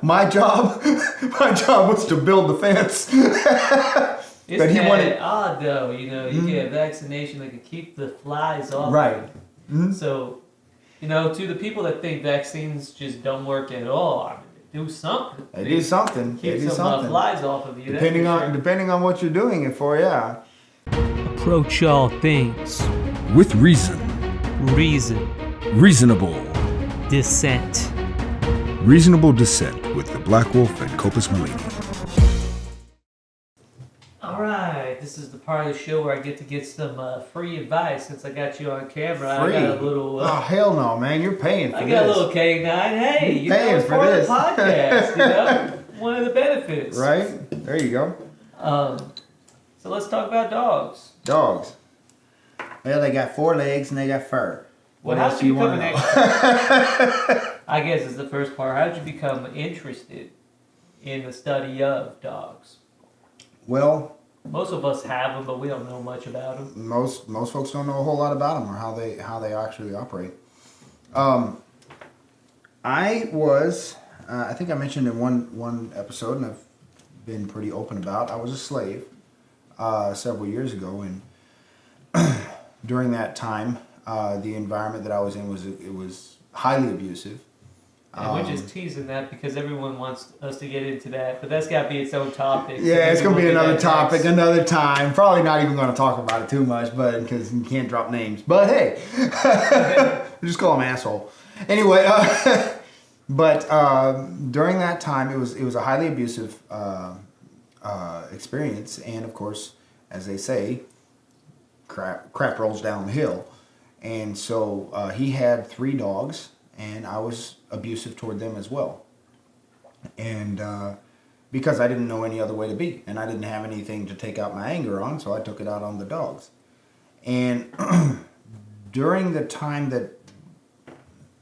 My job was to build the fence. It's kind of odd though, you get a vaccination that can keep the flies off. Right. Mm-hmm. So, to the people that think vaccines just don't work at all, I mean, they do something. They do something. Keep some flies off of you. Depending on what you're doing it for, yeah. Approach all things with reason. Reasonable. Dissent. Reasonable Dissent with the BlackWolf and Copus Malini. Alright, this is the part of the show where I get to get some free advice. Since I got you on camera, Free? I got a little... oh, hell no, man. You're paying for this. I got a little Canine. Hey, Paying it's for part this. of the podcast, One of the benefits. Right? There you go. So let's talk about dogs. Dogs. Well, they got 4 legs and they got fur. Well, how did you become an I guess is the first part. How did you become interested in the study of dogs? Well, most of us have them, but we don't know much about them. Most folks don't know a whole lot about them or how they actually operate. I was, I think I mentioned in one episode, and I've been pretty open about. I was a slave several years ago, and during that time, the environment that I was in was highly abusive. And we're just teasing that because everyone wants us to get into that, but that's got to be its own topic. Yeah, it's going to be another topic, another time. Probably not even going to talk about it too much, but because you can't drop names. But hey, just call him asshole. Anyway, but during that time, it was a highly abusive experience, and of course, as they say, crap rolls downhill. And so he had 3 dogs, and I was abusive toward them as well. And because I didn't know any other way to be, and I didn't have anything to take out my anger on, so I took it out on the dogs. And during the time that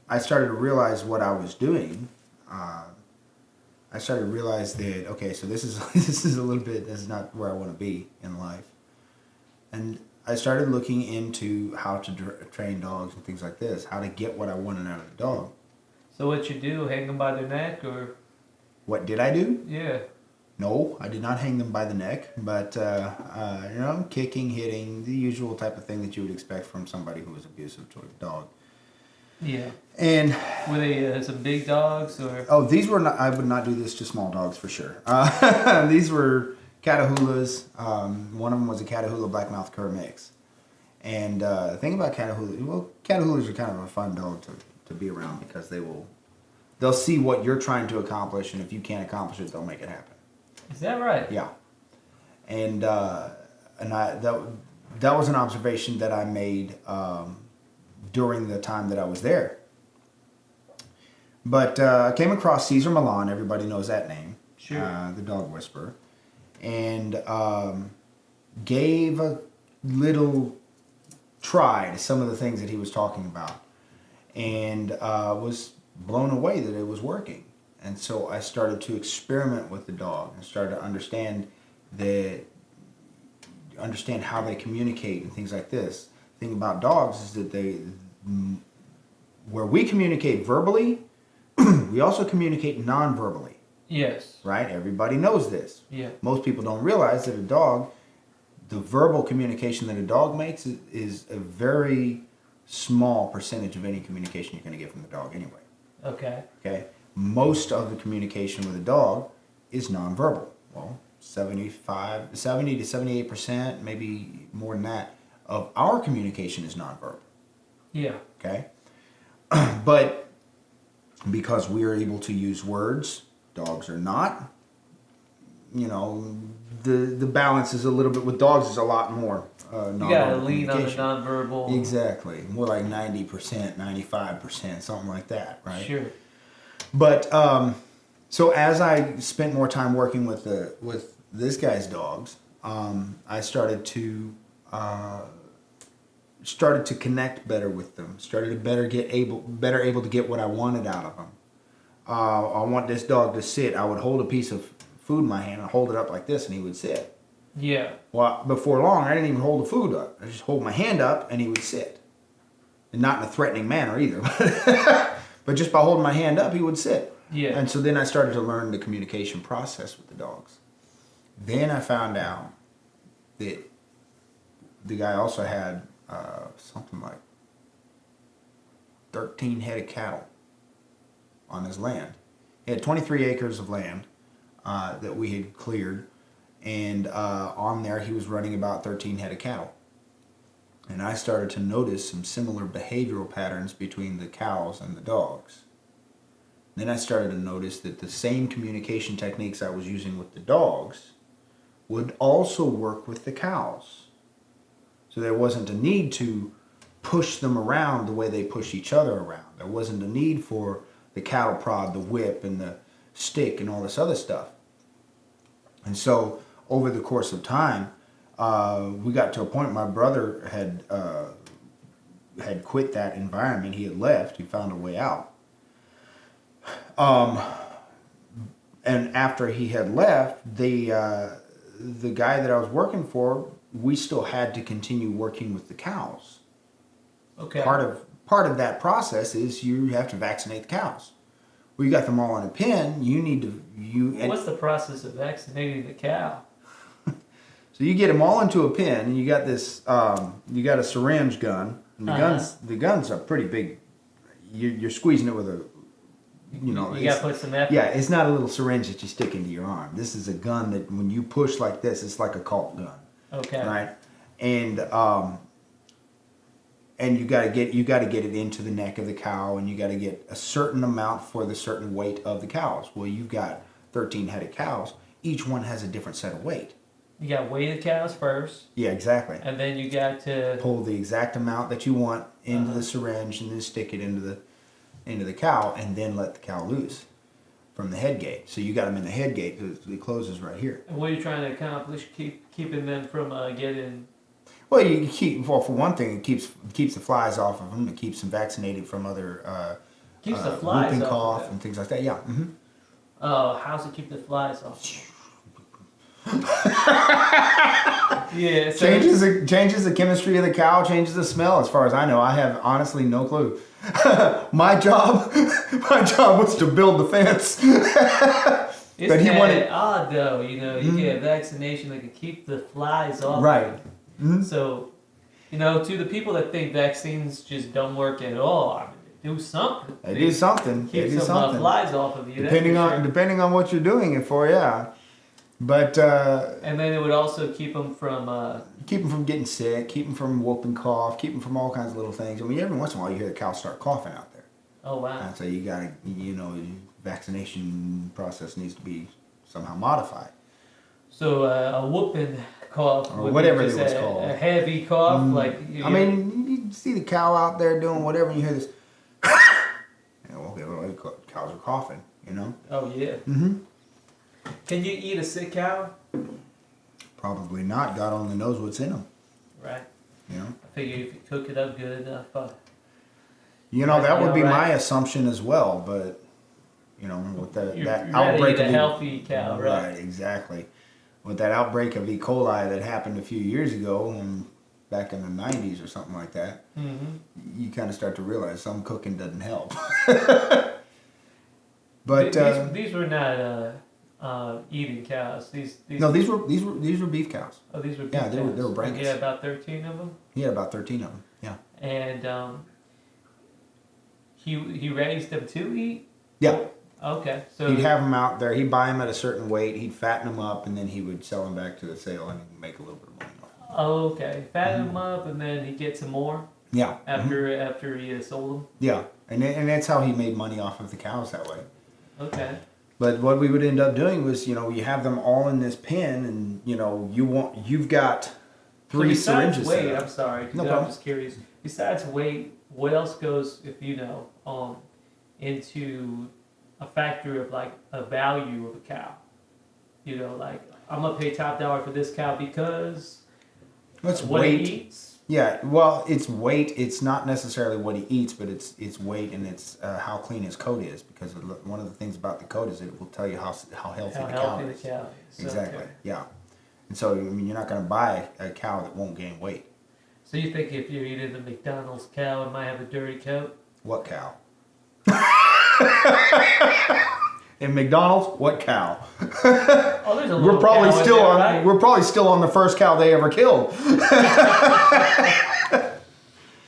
I started to realize what I was doing, I started to realize that, okay, so this is a little bit, this is not where I want to be in life. And I started looking into how to train dogs and things like this, how to get what I wanted out of a dog. So what you do, hang them by their neck, or? What did I do? Yeah. No, I did not hang them by the neck, but kicking, hitting, the usual type of thing that you would expect from somebody who was abusive toward a dog. Yeah. And were they some big dogs, or? Oh, these were not. I would not do this to small dogs for sure. These were Catahoulas. One of them was a Catahoula Blackmouth Cur mix. And the thing about Catahoulas are kind of a fun dog to be around because they'll see what you're trying to accomplish, and if you can't accomplish it, they'll make it happen. Is that right? Yeah. And that was an observation that I made during the time that I was there. But I came across Caesar Milan. Everybody knows that name. Sure. The dog whisperer. And gave a little try to some of the things that he was talking about, and was blown away that it was working. And so I started to experiment with the dog and started to understand how they communicate and things like this. The thing about dogs is that where we communicate verbally, we also communicate non-verbally. Yes. Right? Everybody knows this. Yeah. Most people don't realize that the verbal communication that a dog makes is a very small percentage of any communication you're going to get from the dog anyway. Okay. Okay? Most of the communication with a dog is nonverbal. Well, 70 to 78%, maybe more than that, of our communication is nonverbal. Yeah. Okay? But because we are able to use words, dogs are not. The balance is a little bit, with dogs is a lot more nonverbal. You gotta lean on the nonverbal. Exactly. More like 90%, 95%, something like that, right? Sure. But so as I spent more time working with this guy's dogs, I started to connect better with them. Started to better able to get what I wanted out of them. I want this dog to sit. I would hold a piece of food in my hand and hold it up like this, and he would sit. Yeah. Well, before long, I didn't even hold the food up. I just hold my hand up, and he would sit. And not in a threatening manner either. But just by holding my hand up, he would sit. Yeah. And so then I started to learn the communication process with the dogs. Then I found out that the guy also had something like 13 head of cattle on his land. He had 23 acres of land that we had cleared, and on there he was running about 13 head of cattle. And I started to notice some similar behavioral patterns between the cows and the dogs. Then I started to notice that the same communication techniques I was using with the dogs would also work with the cows. So there wasn't a need to push them around the way they push each other around. There wasn't a need for the cattle prod, the whip, and the stick, and all this other stuff. And so over the course of time, we got to a point. My brother had quit that environment. He had left. He found a way out. And after he had left, the guy that I was working for, we still had to continue working with the cows. Okay. Part of that process is you have to vaccinate the cows. Well, you got them all in a pen. You need to What's the process of vaccinating the cow? So you get them all into a pen, and you got this. You got a syringe gun. And the guns are pretty big. You're squeezing it with a. You got to put some effort. Yeah, it's not a little syringe that you stick into your arm. This is a gun that when you push like this, it's like a Colt gun. Okay. Right, and you got to get it into the neck of the cow, and you got to get a certain amount for the certain weight of the cows. Well, you've got 13 headed cows. Each one has a different set of weight. You got to weigh the cows first. Yeah, exactly. And then you got to pull the exact amount that you want into the syringe, and then stick it into the cow, and then let the cow loose from the head gate. So you got them in the head gate because it closes right here. And what are you trying to accomplish? Keeping them from getting. Well, for one thing, it keeps the flies off of them. It keeps them vaccinated from other Keeps the flies whooping off cough of them. and things like that. Yeah. Mm-hmm. How's it keep the flies off? Yeah. So Changes the chemistry of the cow. Changes the smell. As far as I know, I have honestly no clue. My job was to build the fence. It's kind of odd though. You get a vaccination that can keep the flies off. Right. Mm-hmm. So, to the people that think vaccines just don't work at all, I mean, they do something. They do something. Keep some flies off of you. Depending on what you're doing it for, yeah. But and then it would also keep them from getting sick, keep them from whooping cough, keep them from all kinds of little things. I mean, every once in a while you hear the cows start coughing out there. Oh wow! And so you got to, vaccination process needs to be somehow modified. So a whooping cough, or whatever it was called, a heavy cough, you see the cow out there doing whatever, and you hear this. Cows are coughing, Oh yeah. Mm-hmm. Can you eat a sick cow? Probably not. God only knows what's in them. Right. I figure if you cook it up good enough. That would be my assumption as well, but with that outbreak of a healthy cow, right? Right, exactly. With that outbreak of E. coli that happened a few years ago, and back in the 90s or something like that, you kind of start to realize some cooking doesn't help. But these were not eating cows. These were beef cows. Oh, these were beef cows. They were brackets. Yeah, about 13 of them. He had about 13 of them. Yeah. And he raised them to eat. Yeah. Okay, so he'd have them out there. He'd buy them at a certain weight. He'd fatten them up, and then he would sell them back to the sale and make a little bit of money off them. Oh, okay. Fatten them up, and then he'd get some more. Yeah. After he sold them. Yeah, and that's how he made money off of the cows that way. Okay. But what we would end up doing was, you have them all in this pen, and you've got 3 syringes. Weight, I'm sorry. No I'm problem. just curious. Besides weight, what else goes, if into a factor of like a value of a cow? I'm gonna pay top dollar for this cow because it's what weight. he eats. Yeah, well, it's weight. It's not necessarily what he eats, but it's weight, and it's how clean his coat is. Because one of the things about the coat is it will tell you how healthy the cow is. Exactly. Okay. Yeah. And so you're not going to buy a cow that won't gain weight. So you think if you're eating the McDonald's cow, it might have a dirty coat? What cow? In McDonald's, what cow? Oh, there's a little We're probably cow in still there, on. right? We're probably still on the first cow they ever killed.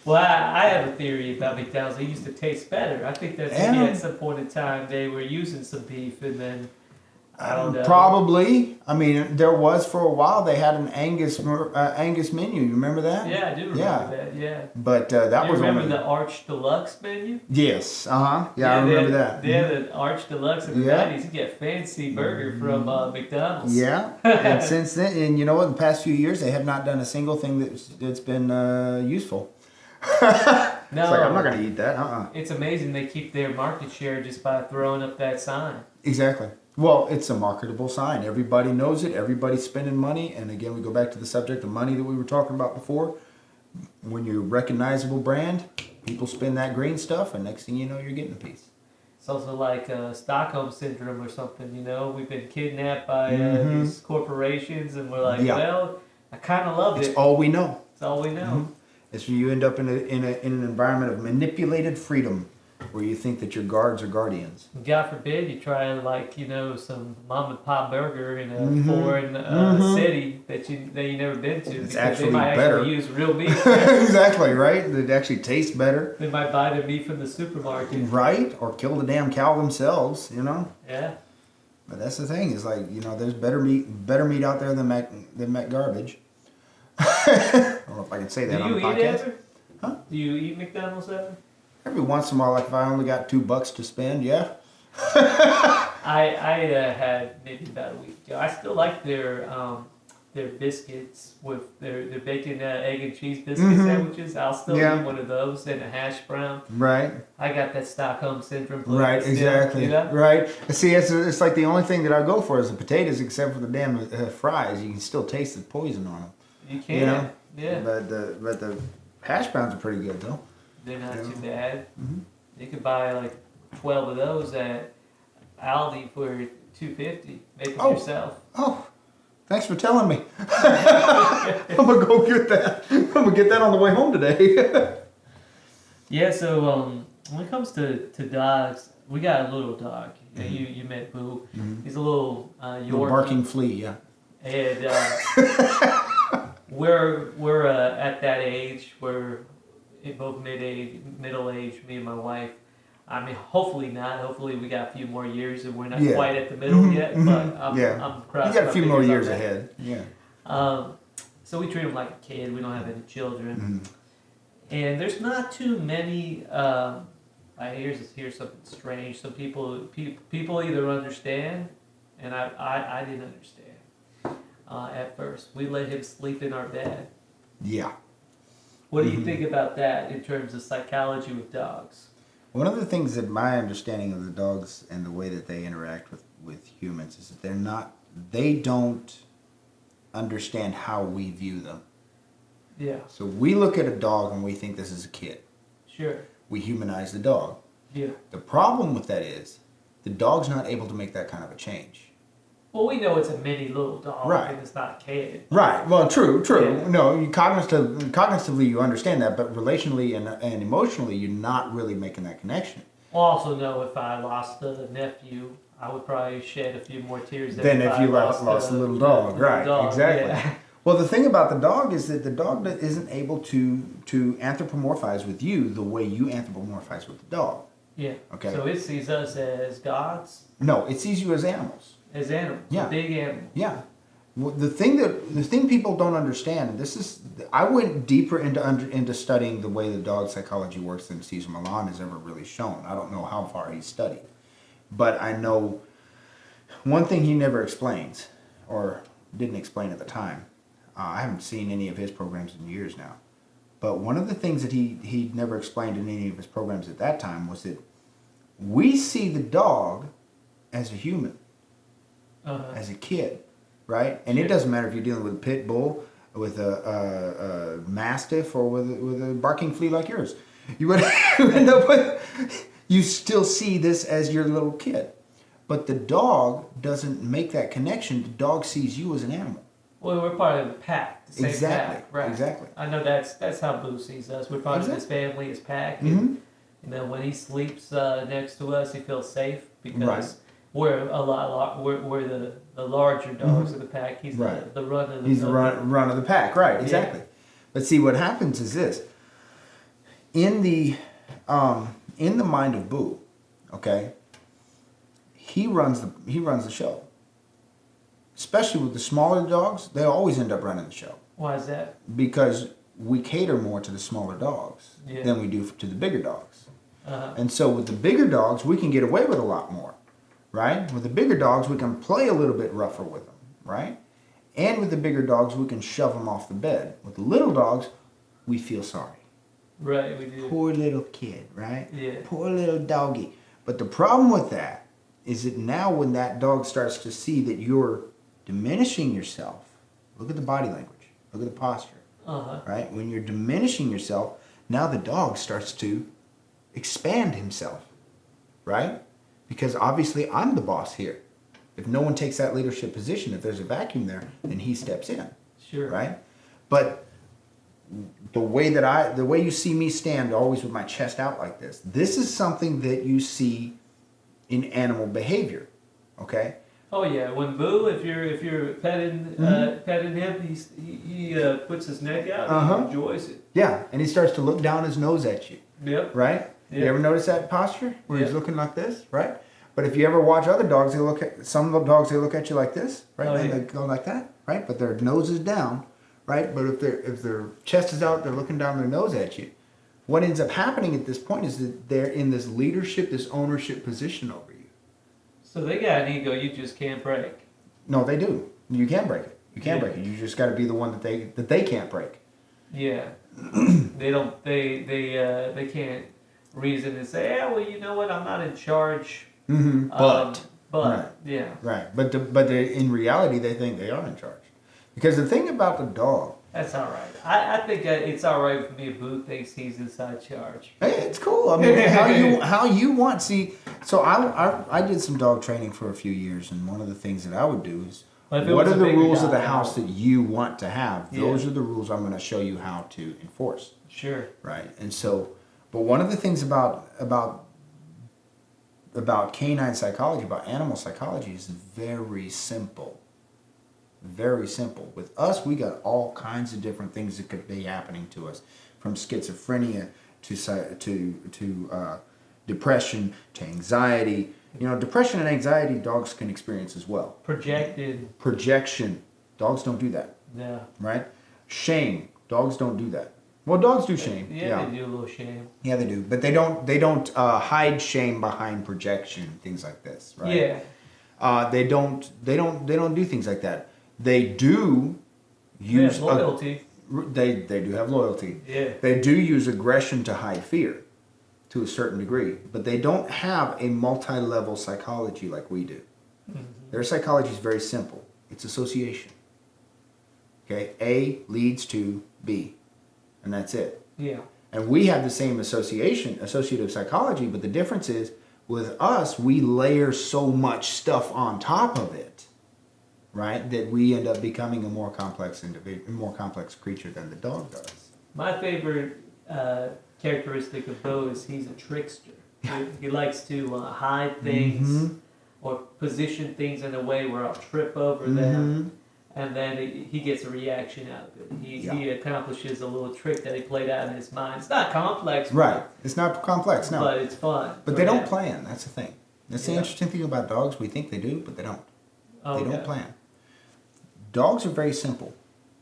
Well, I have a theory about McDonald's. They used to taste better. I think that maybe at some point in time they were using some beef, and then I don't know. Probably. I mean, there was for a while. They had an Angus menu. You remember that? Yeah, I do remember that. Yeah. But that You was remember only, the Arch Deluxe menu? Yes. Yeah, I remember that. They had an Arch Deluxe in the Yeah. 90s. You get a fancy burger from McDonald's. Yeah. And since then, and you know what? In the past few years, they have not done a single thing that's been useful. No, It's like, I'm not going to eat that. It's amazing they keep their market share just by throwing up that sign. Exactly. Well, it's a marketable sign. Everybody knows it. Everybody's spending money. And again, we go back to the subject of money that we were talking about before. When you're a recognizable brand, people spend that green stuff, and next thing you know, you're getting a piece. It's also like Stockholm syndrome or something, you know. We've been kidnapped by these corporations, and we're like, well, I kind of love it. It's all we know. It's all we know. Mm-hmm. It's you end up in an environment of manipulated freedom, where you think that your guards are guardians. God forbid you try like some mom and pop burger in a foreign city that you never been to. It's because actually they might better. actually use real meat. Exactly, right? It actually tastes better. They might buy their meat from the supermarket. Right? Or kill the damn cow themselves, you know? Yeah. But that's the thing, is like, there's better meat out there than Mac garbage. I don't know if I can say that on the podcast. Do you eat ever? Huh? Do you eat McDonald's ever? Every once in a while, like if I only got $2 to spend, yeah. I had maybe about a week ago. I still like their biscuits with their bacon, egg, and cheese biscuit sandwiches. I'll still eat one of those and a hash brown. Right. I got that Stockholm syndrome. Right, still, exactly. you know? Right. See, it's like the only thing that I go for is the potatoes, except for the damn fries. You can still taste the poison on them. You can. You know? Yeah. But the hash browns are pretty good, though. They're not too bad. Mm-hmm. You could buy like 12 of those at Aldi for $2.50. Make them yourself. Oh, thanks for telling me. I'm gonna go get that. I'm gonna get that on the way home today. Yeah. So when it comes to dogs, we got a little dog. You met Boo. Mm-hmm. He's a little Yorkie. Little barking flea, yeah. And we're at that age where. In both middle age, me and my wife. I mean, hopefully not. Hopefully we got a few more years and we're not quite at the middle yet. But I'm crossing. You got a few more years that. ahead. Yeah. So we treat him like a kid. We don't have any children, and there's not too many. Here's something strange. Some people either understand, and I didn't understand at first. We let him sleep in our bed. Yeah. What do you think about that in terms of psychology with dogs? One of the things that my understanding of the dogs and the way that they interact with humans is that they don't understand how we view them. Yeah. So we look at a dog and we think this is a kid. Sure. We humanize the dog. Yeah. The problem with that is the dog's not able to make that kind of a change. Well, we know it's a mini little dog, right. And it's not a kid. Right. Well, true. Yeah. No, cognitively you understand that, but relationally and emotionally, you're not really making that connection. I also know if I lost a nephew, I would probably shed a few more tears than if you lost a little dog. Right. Dog. Exactly. Yeah. Well, the thing about the dog is that the dog isn't able to anthropomorphize with you the way you anthropomorphize with the dog. Yeah. Okay. So it sees us as gods. No, it sees you as animals. As animals. Yeah. Big animals. Yeah. Well, the thing people don't understand, and I went deeper into studying the way the dog psychology works than Cesar Millan has ever really shown. I don't know how far he's studied, but I know one thing he never explains, or didn't explain at the time. I haven't seen any of his programs in years now, but one of the things that he never explained in any of his programs at that time was that we see the dog as a human. As a kid, right? And it doesn't matter if you're dealing with a pit bull, with a mastiff, or with a barking flea like yours. You would end up with, you still see this as your little kid. But the dog doesn't make that connection. The dog sees you as an animal. Well, we're part of the pack, the same Exactly. pack, right? Exactly. I know that's how Boo sees us. We're part of his family, his pack, and when he sleeps next to us, he feels safe because where where the larger dogs of the pack, he's Right. the run of the He's the run of the pack, right? Exactly. Yeah. But see, what happens is this: in the mind of Boo, okay, he runs the show. Especially with the smaller dogs, they always end up running the show Why is that? because we cater more to the smaller dogs than we do to the bigger dogs. Uh-huh. And so with the bigger dogs, we can get away with a lot more, right? With the bigger dogs, we can play a little bit rougher with them, right? And with the bigger dogs, we can shove them off the bed. With the little dogs, we feel sorry. Right, we do. Poor little kid, right? Yeah. Poor little doggy. But the problem with that is that now when that dog starts to see that you're diminishing yourself, look at the body language, look at the posture, right? When you're diminishing yourself, now the dog starts to expand himself, right? Because obviously I'm the boss here. If no one takes that leadership position, if there's a vacuum there, then he steps in. Sure. Right? But the way you see me stand always with my chest out like this is something that you see in animal behavior. Okay? Oh yeah, when Boo, if you're petting him, he puts his neck out and he enjoys it. Yeah, and he starts to look down his nose at you. Yep. Right? Yep. You ever notice that posture where he's Yep. looking like this, right? But if you ever watch other dogs, some of the dogs look at you like this, right? Oh, And yeah. they go like that, right? But their nose is down, right? But if their chest is out, they're looking down their nose at you. What ends up happening at this point is that they're in this leadership, this ownership position over you. So they got an ego you just can't break. No, they do. You can break it. You can Yeah. break it. You just got to be the one that they can't break. Yeah. They can't reason and say, yeah, well, you know what, I'm not in charge. But right. Yeah. Right. But in reality, they think they are in charge. Because the thing about the dog, That's all right. I think it's all right for me if Boo thinks he's inside charge. hey, it's cool. I mean, how you want. See, so I did some dog training for a few years, and one of the things that I would do is, But if it what was are a the bigger rules of the dog, house that you want to have? Those Yeah. are the rules I'm going to show you how to enforce. Sure. Right. And so, but one of the things about canine psychology, about animal psychology, is very simple. Very simple. With us, we got all kinds of different things that could be happening to us, from schizophrenia to depression to anxiety. You know, depression and anxiety dogs can experience as well. Projected. Projection, dogs don't do that, Yeah. right? Shame, dogs don't do that. Well, dogs do shame. Yeah, they do a little shame. Yeah, they do, but they don't hide shame behind projection, things like this, right? Yeah. They don't do things like that. They do use loyalty. They do have loyalty. Yeah. They do use aggression to hide fear, to a certain degree, but they don't have a multi-level psychology like we do. Mm-hmm. Their psychology is very simple. It's association. Okay, A leads to B, and that's it. Yeah. And we have the same associative psychology, but the difference is with us, we layer so much stuff on top of it, right, that we end up becoming a more complex creature than the dog does. My favorite characteristic of Bo is he's a trickster. He likes to hide things or position things in a way where I'll trip over them. And then he gets a reaction out of it. He accomplishes a little trick that he played out in his mind. It's not complex. Right. It's not complex, no. But it's fun. But they don't plan. That's the thing. That's the Yeah. interesting thing about dogs. We think they do, but they don't. Oh, They don't plan. Dogs are very simple.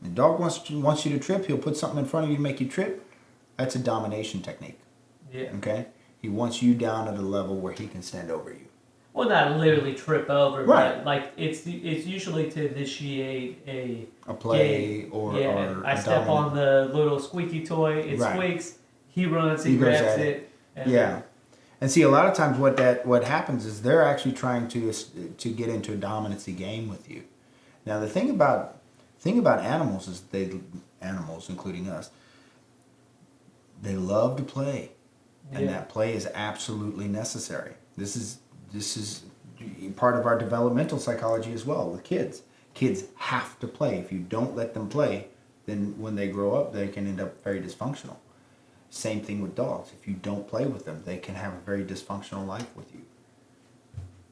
The dog wants you to trip. He'll put something in front of you to make you trip. That's a domination technique. Yeah. Okay? He wants you down at a level where he can stand over you. Well, not literally trip over, Right. but like it's usually to initiate a play game. or I a step dominant. on the little squeaky toy. It Right. squeaks. He runs. He He goes grabs at it. And Yeah. And see, a lot of times what happens is they're actually trying to get into a dominancy game with you. Now the thing about animals is animals, including us, they love to play, and Yeah. that play is absolutely necessary. This is part of our developmental psychology as well with kids. Kids have to play. If you don't let them play, then when they grow up, they can end up very dysfunctional. Same thing with dogs. If you don't play with them, they can have a very dysfunctional life with you.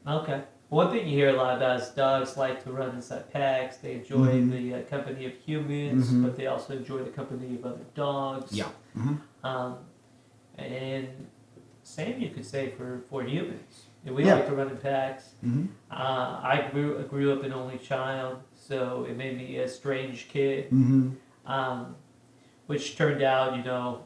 Okay. One thing you hear a lot about is dogs like to run inside packs. They enjoy the company of humans, but they also enjoy the company of other dogs. Yeah. And same you could say for humans. We Yeah. like to run in packs. I grew up an only child, so it made me a strange kid, which turned out,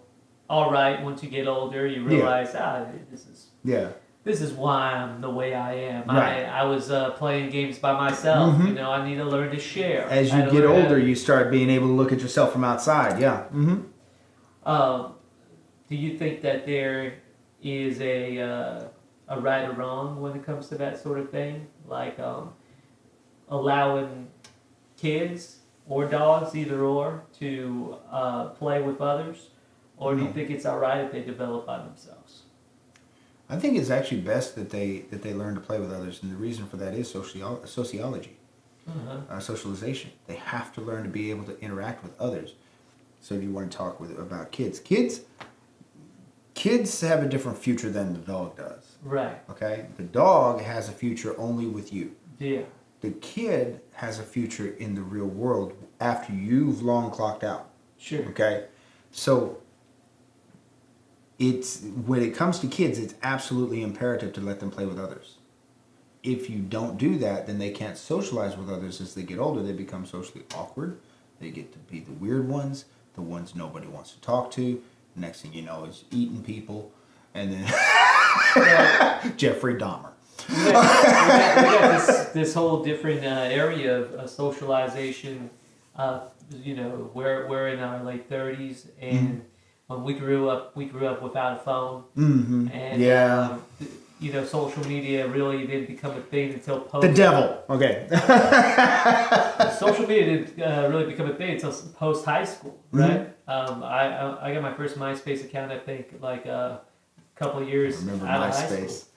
all right. Once you get older, you realize, Yeah. this is why I'm the way I am. Right. I was playing games by myself. I need to learn to share. As you get older, you start being able to look at yourself from outside. Yeah. Do you think that there is a right or wrong when it comes to that sort of thing? Like allowing kids or dogs, either or, to play with others? Or do you think it's all right if they develop by themselves? I think it's actually best that they learn to play with others, and the reason for that is sociology, socialization. They have to learn to be able to interact with others. So if you want to talk about kids, kids have a different future than the dog does. Right. Okay, the dog has a future only with you. Yeah. The kid has a future in the real world after you've long clocked out. Sure. Okay, so when it comes to kids, it's absolutely imperative to let them play with others. If you don't do that, then they can't socialize with others. As they get older, they become socially awkward. They get to be the weird ones, the ones nobody wants to talk to. The next thing you know is eating people, and then Jeffrey Dahmer. We got this whole different area of socialization. We're in our late 30s, and we grew up without a phone, and social media really didn't become a thing until post. The devil. Okay. Social media didn't really become a thing until post high school, right? I got my first MySpace account, I think, like a couple of years remember out of high MySpace. school.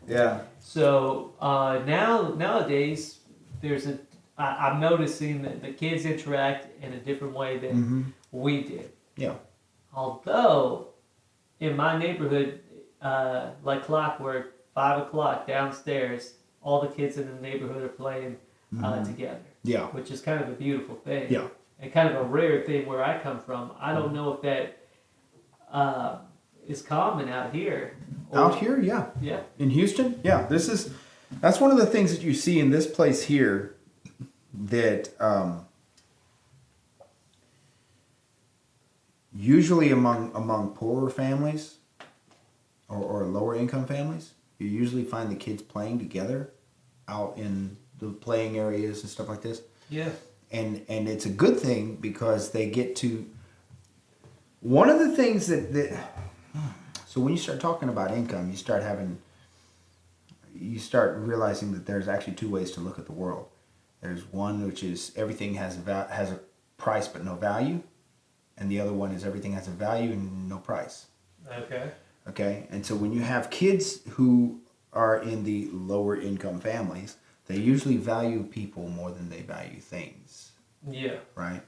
Yeah. So nowadays, I'm noticing that the kids interact in a different way than we did. Yeah. Although, in my neighborhood, like clockwork, 5 o'clock downstairs, all the kids in the neighborhood are playing together. Yeah. Which is kind of a beautiful thing. Yeah. And kind of a rare thing where I come from. I don't know if that is common out here. Out here, yeah. Yeah. In Houston, yeah. That's one of the things that you see in this place here that usually among poorer families or lower income families, you usually find the kids playing together out in the playing areas and stuff like this. Yeah. And it's a good thing because they get to. One of the things that so when you start talking about income, you start realizing that there's actually two ways to look at the world. There's one which is everything has a price but no value, and the other one is everything has a value and no price. Okay, and so when you have kids who are in the lower income families, they usually value people more than they value things. Yeah. Right?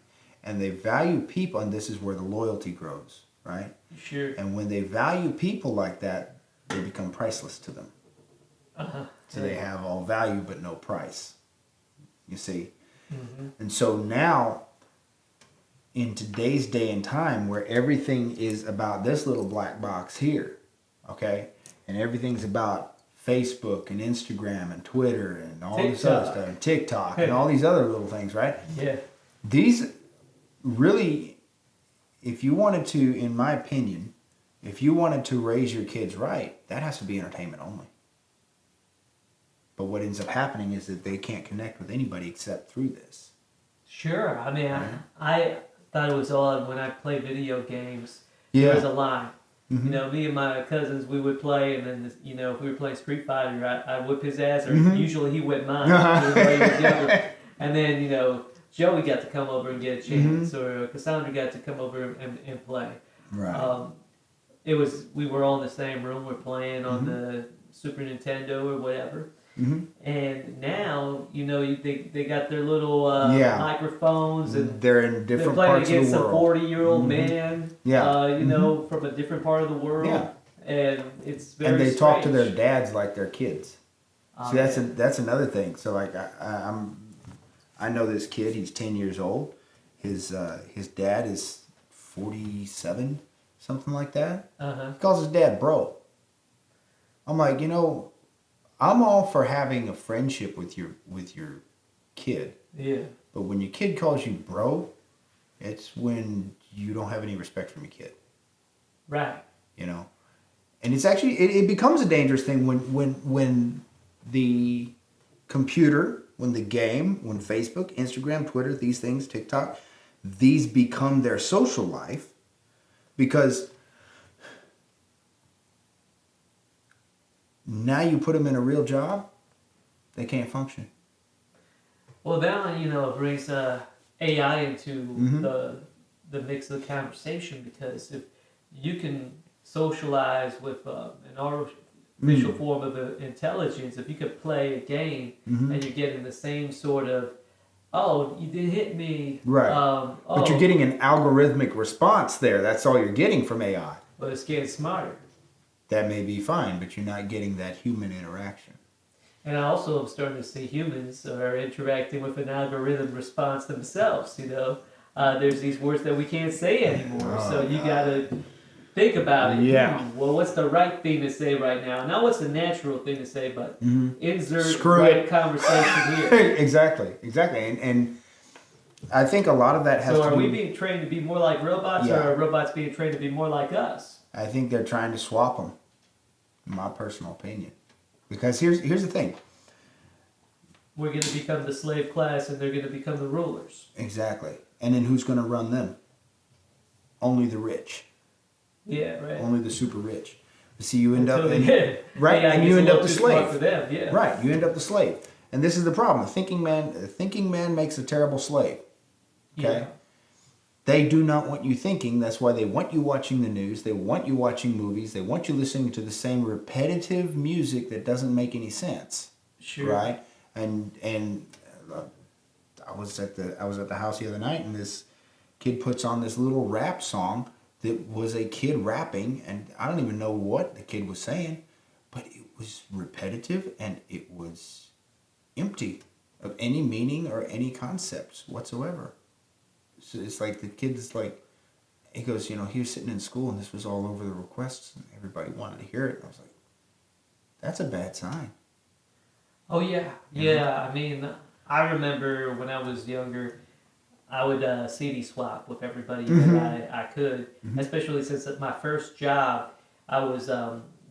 And they value people, and this is where the loyalty grows, right? Sure. And when they value people like that, they become priceless to them. So they have all value but no price. You see? And so now, in today's day and time where everything is about this little black box here, okay? And everything's about Facebook and Instagram and Twitter and all this other stuff, and TikTok and all these other little things, right? Yeah. These really, if you wanted to, in my opinion, if you wanted to raise your kids right, that has to be entertainment only. But what ends up happening is that they can't connect with anybody except through this. Sure. I mean, I thought it was odd when I played video games. Yeah. There was a line. Me and my cousins, we would play, and then, if we were playing Street Fighter, I'd whip his ass, or usually he whipped mine when he was younger. And then, Joey got to come over and get a chance, or Cassandra got to come over and play. Right. We were all in the same room, we're playing on the Super Nintendo or whatever. And now, they got their little microphones, and they're in different playing parts of against the world. a 40-year-old man, from a different part of the world. Yeah. And it's very And they talk to strange. their dads like they're kids. See, that's another thing. So like I know this kid. He's 10 years old. His dad is 47, something like that. He calls his dad bro. I'm like, I'm all for having a friendship with your kid. Yeah. But when your kid calls you bro, it's when you don't have any respect for your kid. Right. And it's actually it becomes a dangerous thing when the computer, when the game, when Facebook, Instagram, Twitter, these things, TikTok, these become their social life, because now you put them in a real job, they can't function. Well, that it brings AI into the mix of the conversation, because if you can socialize with an artificial form of intelligence, if you could play a game and you're getting the same sort of, oh, you did hit me, right? But you're getting an algorithmic response there. That's all you're getting from AI. But it's getting smarter. That may be fine, but you're not getting that human interaction. And I also am starting to see humans are interacting with an algorithm response themselves. There's these words that we can't say anymore. So you got to think about it. Yeah. Well, what's the right thing to say right now? Not what's the natural thing to say, but insert Screw right it. conversation here. Exactly. And I think a lot of that has to do... So are we being trained to be more like robots, or are robots being trained to be more like us? I think they're trying to swap them, in my personal opinion. Because here's the thing. We're going to become the slave class, and they're going to become the rulers. Exactly. And then who's going to run them? Only the rich. Yeah, right. Only the super rich. See, you end up... Right, and you end up the slave. For them, yeah. Right, you end up the slave. And this is the problem. A thinking man makes a terrible slave. Okay? Yeah. They do not want you thinking. That's why they want you watching the news. They want you watching movies. They want you listening to the same repetitive music that doesn't make any sense. Sure. Right? And I was at the house the other night, and this kid puts on this little rap song that was a kid rapping, and I don't even know what the kid was saying, but it was repetitive and it was empty of any meaning or any concepts whatsoever. So it's like the kid's like, he goes, he was sitting in school and this was all over the requests and everybody wanted to hear it. And I was like, that's a bad sign. Oh, yeah. Yeah, I mean, I remember when I was younger, I would CD swap with everybody that I could, especially since at my first job, I was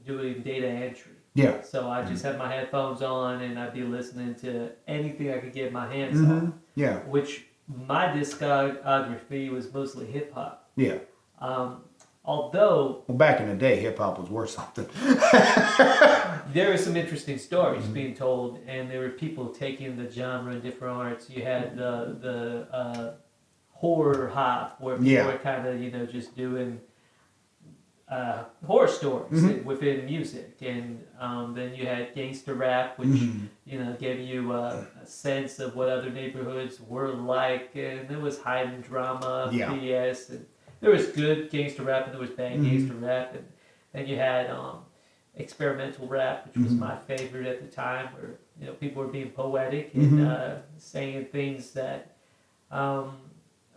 doing data entry. Yeah. So I just had my headphones on and I'd be listening to anything I could get my hands on. Yeah. Which my discography was mostly hip hop. Yeah. Although... Well, back in the day, hip hop was worth something. There were some interesting stories being told, and there were people taking the genre in different arts. You had the horror hop, where people were kind of, just doing horror stories within music. And then you had gangster rap, which, gave you a sense of what other neighborhoods were like. And there was heightened drama, BS, and there was good gangster rap and there was bad gangster rap. And then you had experimental rap, which was my favorite at the time, where people were being poetic and saying things that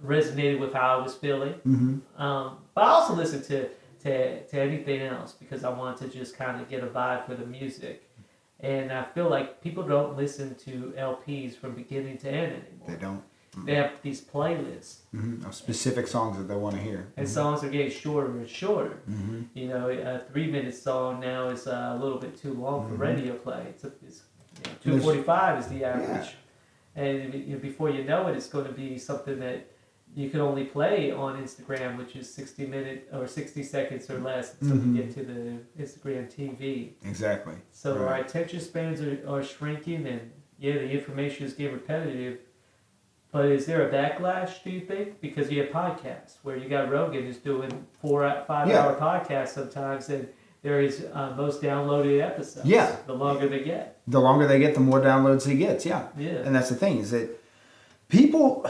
resonated with how I was feeling. But I also listened to anything else because I wanted to just kind of get a vibe for the music. And I feel like people don't listen to LPs from beginning to end anymore. They don't. They have these playlists Of specific songs that they want to hear. and songs are getting shorter and shorter. A 3-minute song now is a little bit too long for radio play. It's 2:45 is the average, and before you know it, it's going to be something that you can only play on Instagram, which is 60 minutes or 60 seconds or less until you get to the Instagram TV. Exactly. So our attention spans are shrinking, and the information is getting repetitive. But is there a backlash, do you think? Because you have podcasts where you got Rogan who's doing 4-5-hour podcasts sometimes, and there is most downloaded episodes. Yeah. The longer they get. The longer they get, the more downloads he gets, yeah. And that's the thing, is that people,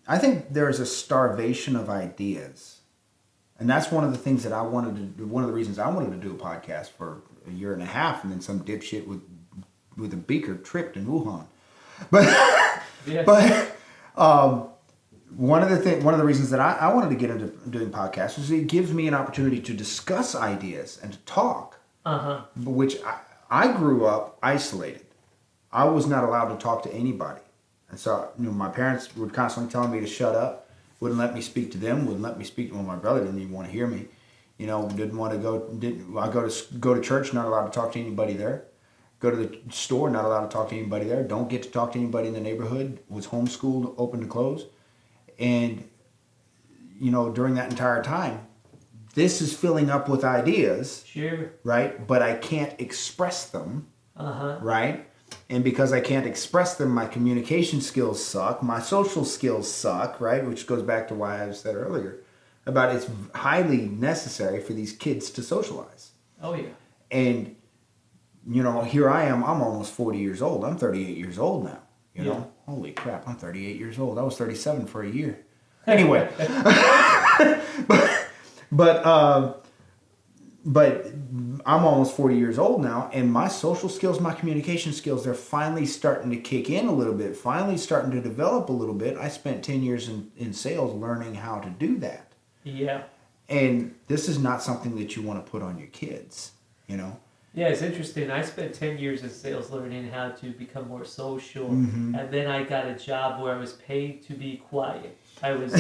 I think there's a starvation of ideas. And that's one of the things that I wanted to do, one of the reasons I wanted to do a podcast for a year and a half, and then some dipshit with with a beaker tripped in Wuhan. But Yeah. but one of the reasons that I wanted to get into doing podcasts is it gives me an opportunity to discuss ideas and to talk. Which I grew up isolated. I was not allowed to talk to anybody, and so my parents were constantly telling me to shut up. Wouldn't let me speak to them. Wouldn't let me speak to my brother. Didn't even want to hear me. Didn't want to go. I go to church. Not allowed to talk to anybody there. Go to the store. Not allowed to talk to anybody there. Don't get to talk to anybody in the neighborhood. Was homeschooled, open to close, and during that entire time, this is filling up with ideas. Sure. Right, but I can't express them. Right. And because I can't express them, my communication skills suck. My social skills suck, right? Which goes back to why I said earlier about it's highly necessary for these kids to socialize. Oh, yeah. And, here I am. I'm almost 40 years old. I'm 38 years old now. You know? Holy crap, I'm 38 years old. I was 37 for a year. Anyway. But I'm almost 40 years old now, and my social skills, my communication skills, they're finally starting to kick in a little bit, finally starting to develop a little bit. I spent 10 years in sales learning how to do that. Yeah. And this is not something that you want to put on your kids, Yeah, it's interesting. I spent 10 years in sales learning how to become more social, Mm-hmm. and then I got a job where I was paid to be quiet. I became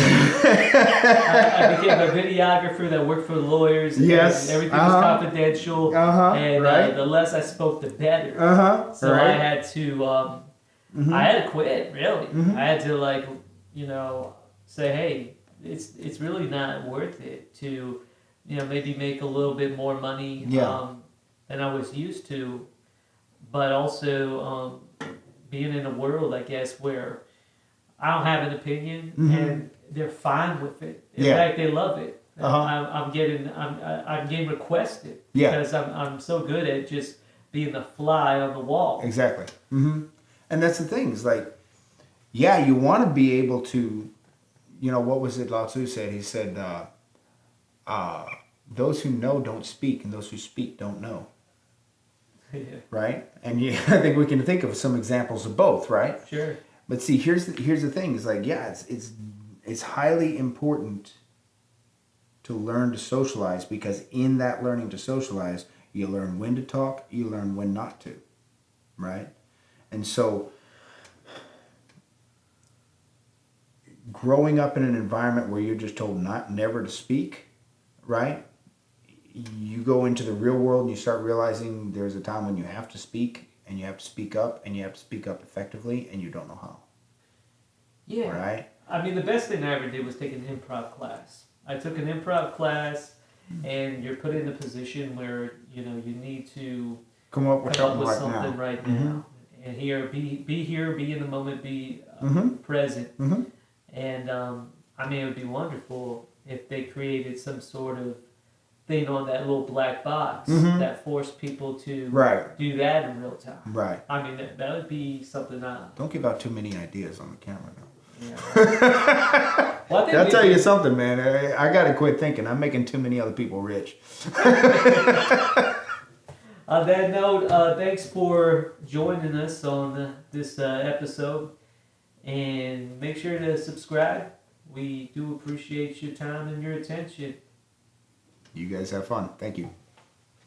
a videographer that worked for lawyers. Yes. And everything was confidential. And right. The less I spoke, the better. So right. I had to, I had to quit. Really, I had to say, hey, it's really not worth it to, maybe make a little bit more money than I was used to, but also being in a world, I guess, where I don't have an opinion, and they're fine with it. In fact, they love it. I'm getting requested because I'm so good at just being the fly on the wall. Exactly. And that's the thing. Is like, you want to be able to, what was it Lao Tzu said? He said, those who know don't speak, and those who speak don't know. Right? And I think we can think of some examples of both, right? Sure. But see, here's the thing. It's like, it's highly important to learn to socialize, because in that learning to socialize, you learn when to talk, you learn when not to, right? And so, growing up in an environment where you're just told never to speak, right? You go into the real world and you start realizing there's a time when you have to speak, and you have to speak up, and you have to speak up effectively, and you don't know how. Yeah. Right? I mean, the best thing I ever did was take an improv class. I took an improv class, and you're put in a position where, you need to come up with something right now. And be here, be in the moment, be present. And, it would be wonderful if they created some sort of thing on that little black box that forced people to do that in real time. Right. That would be something. Don't give out too many ideas on the camera now. Yeah. Well, I'll tell you something, man. I got to quit thinking. I'm making too many other people rich. On that note, thanks for joining us on this episode. And make sure to subscribe. We do appreciate your time and your attention. You guys have fun. Thank you.